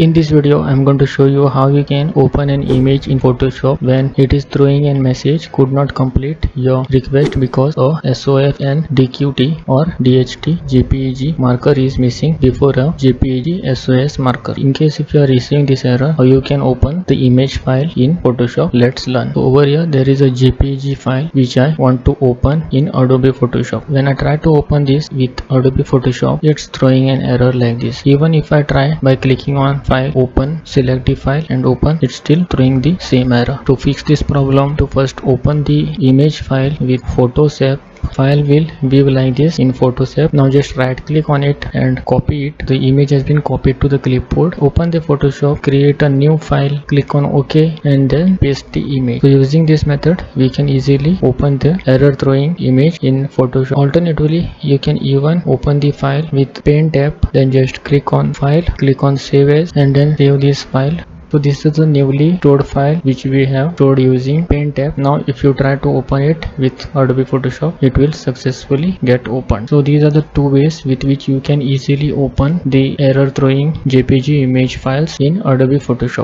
In this video, I am going to show you how you can open an image in Photoshop when it is throwing a message could not complete your request because a SOFn DQT or DHT JPEG marker is missing before a JPEG SOS marker. In case if you are receiving this error, how you can open the image file in Photoshop, let's learn. So over here there is a JPEG file which I want to open in Adobe Photoshop. When I try to open this with Adobe Photoshop, it's throwing an error like this. Even if I try by clicking on file, open, select the file and open, it's still throwing the same error. To fix this problem, to first open the image file with Photoshop. File will be like this in Photoshop. Now just right click on it and copy it. The image has been copied to the clipboard. Open the Photoshop, create a new file, click on OK and then paste the image. So using this method we can easily open the error throwing image in Photoshop. Alternatively, you can even open the file with pen tab, then just click on file, click on save as and then save this file. So this is the newly stored file which we have stored using pen tab. Now if you try to open it with Adobe Photoshop, it will successfully get opened. So these are the two ways with which you can easily open the error throwing JPG image files in Adobe Photoshop.